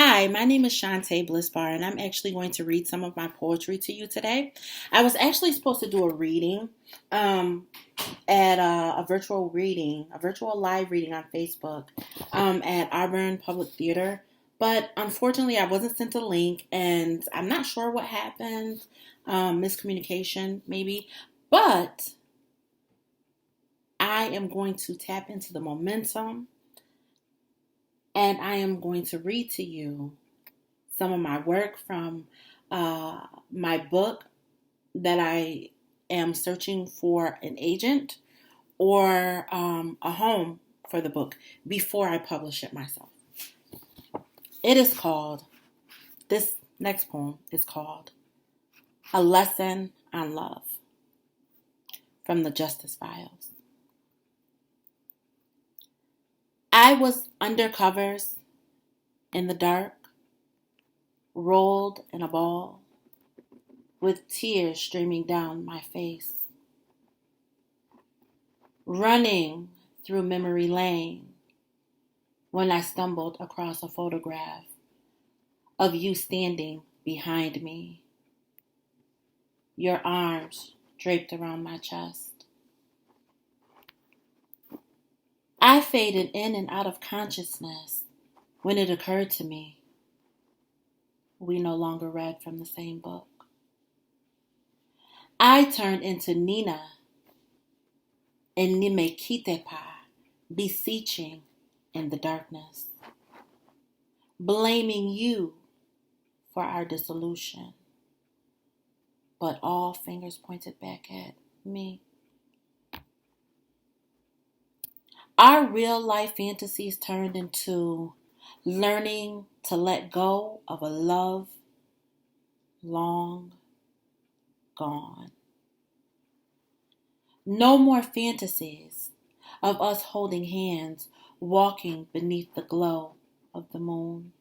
Hi, my name is Shawnte Blyss Barr, and I'm actually going to read some of my poetry to you today. I was actually supposed to do a reading um, at a virtual reading, a virtual live reading on Facebook at Auburn Public Theater, but unfortunately, I wasn't sent a link, and I'm not sure what happened. Miscommunication, maybe, but I am going to tap into the momentum, and I am going to read to you some of my work from my book that I am searching for an agent or a home for the book before I publish it myself. It is called, this next poem is called A Lesson on Love from the Justice Files. I was under covers in the dark, rolled in a ball, with tears streaming down my face, running through memory lane when I stumbled across a photograph of you standing behind me, your arms draped around my chest. I faded in and out of consciousness when it occurred to me we no longer read from the same book. I turned into Nina and Nimekitepa, beseeching in the darkness, blaming you for our dissolution, but all fingers pointed back at me. Our real life fantasies turned into learning to let go of a love long gone. No more fantasies of us holding hands, walking beneath the glow of the moon.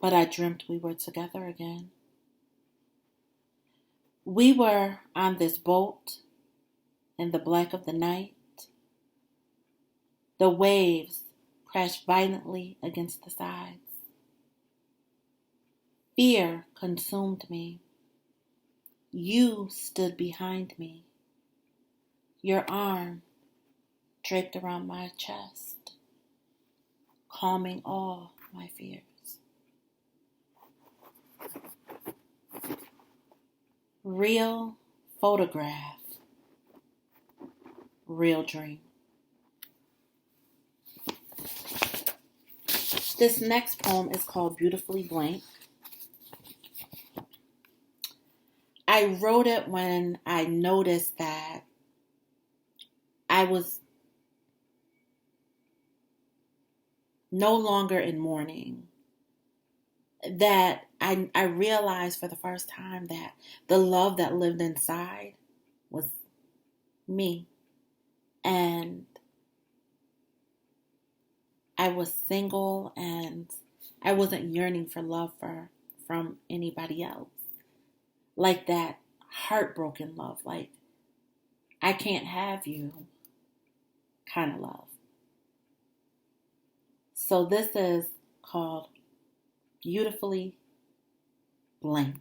But I dreamt we were together again. We were on this boat in the black of the night. The waves crashed violently against the sides. Fear consumed me. You stood behind me, your arm draped around my chest, calming all my fears. Real photograph, real dream. This next poem is called Beautifully Blank. I wrote it when I noticed that I was no longer in mourning. That I realized for the first time that the love that lived inside was me. And I was single and I wasn't yearning for love from anybody else. Like that heartbroken love, like I can't have you kind of love. So this is called Beautifully Blank.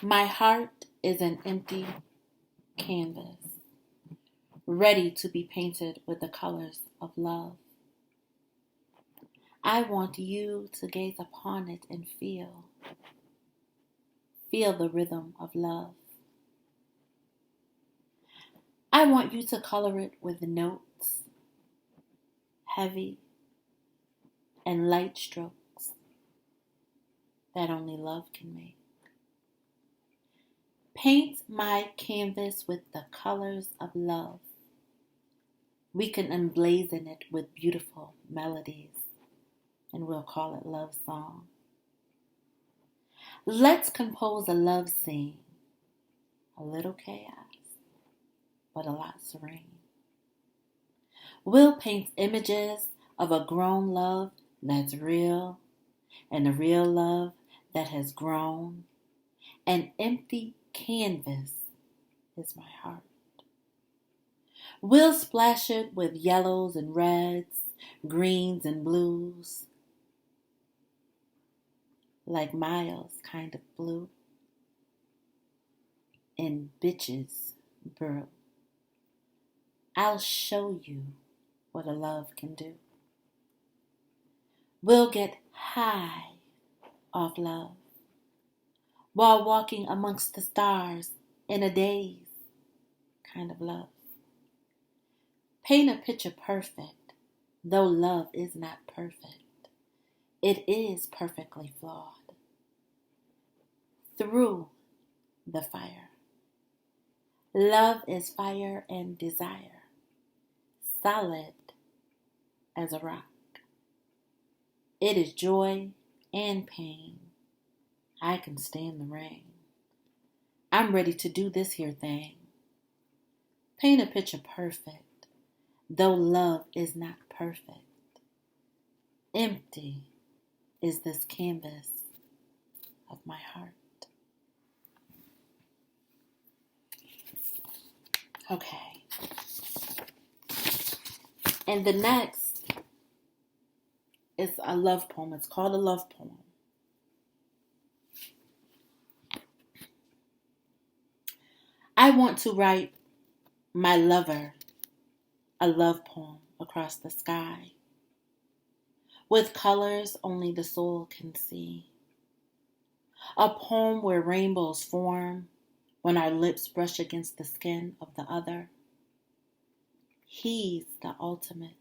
My heart is an empty canvas, ready to be painted with the colors of love. I want you to gaze upon it and feel the rhythm of love. I want you to color it with notes, heavy and light strokes that only love can make. Paint my canvas with the colors of love. We can emblazon it with beautiful melodies, and we'll call it love song. Let's compose a love scene, a little chaos, but a lot serene. We'll paint images of a grown love that's real, and a real love that has grown. An empty canvas is my heart. We'll splash it with yellows and reds, greens and blues, like Miles kind of blue, and bitches brew. I'll show you what a love can do. We'll get high off love while walking amongst the stars in a daze kind of love. Paint a picture perfect, though love is not perfect. It is perfectly flawed. Through the fire. Love is fire and desire, solid as a rock. It is joy and pain. I can stand the rain. I'm ready to do this here thing. Paint a picture perfect, though love is not perfect. Empty is this canvas of my heart. Okay. And the next is a love poem. It's called a love poem. I want to write my lover a love poem across the sky, with colors only the soul can see. A poem where rainbows form when our lips brush against the skin of the other. He's the ultimate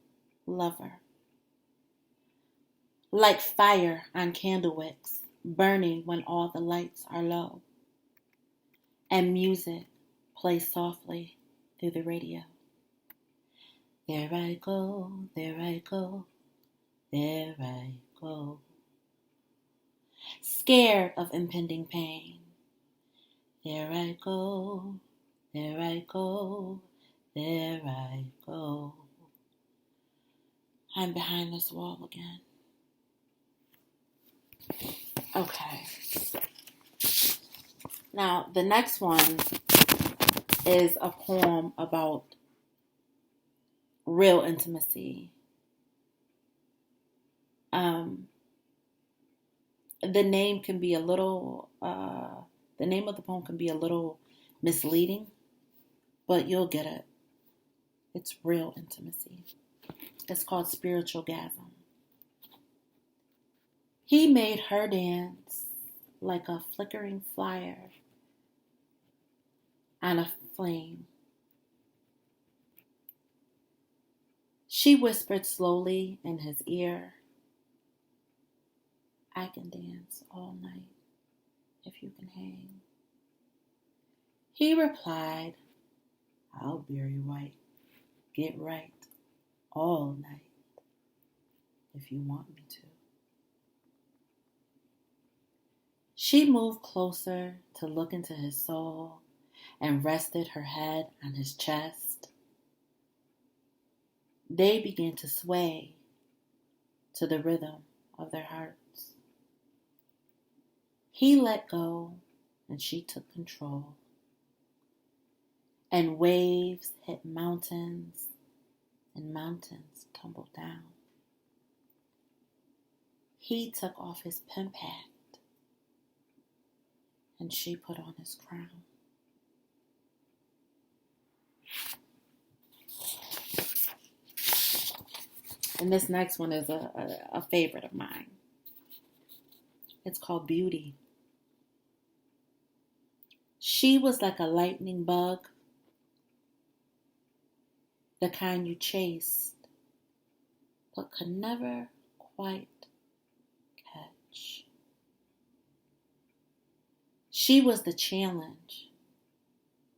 lover. Like fire on candle wicks, burning when all the lights are low. And music plays softly through the radio. There I go, there I go, there I go. Scared of impending pain. There I go, there I go, there I go. I'm behind this wall again. Okay. Now, the next one is a poem about real intimacy. The name can be a little, the name of the poem can be a little misleading, but you'll get it. It's real intimacy. It's called Spiritual Gasm. He made her dance like a flickering fire on a flame. She whispered slowly in his ear, I can dance all night if you can hang. He replied, I'll bury white, get right all night if you want me to. She moved closer to look into his soul and rested her head on his chest. They began to sway to the rhythm of their hearts. He let go and she took control. And waves hit mountains and mountains tumbled down. He took off his pimp hat and she put on his crown. And this next one is a favorite of mine. It's called Beauty. She was like a lightning bug, the kind you chased, but could never quite catch. She was the challenge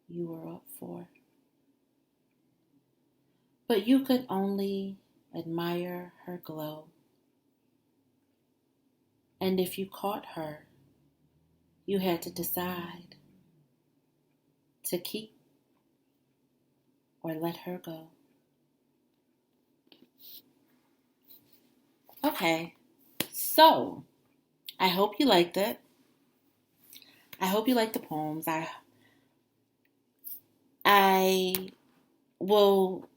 you were up for, but you could only admire her glow. And if you caught her, you had to decide to keep or let her go. Okay, so I hope you liked it. I hope you liked the poems. I will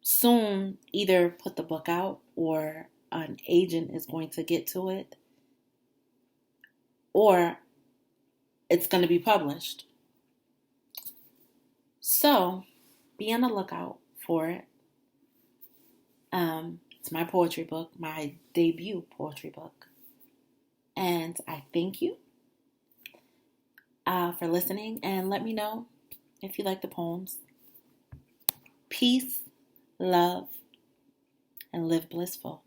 soon either put the book out or an agent is going to get to it or it's going to be published. So be on the lookout for it. It's my poetry book, my debut poetry book. And I thank you for listening, and let me know if you like the poems. Peace, love, and live blissful.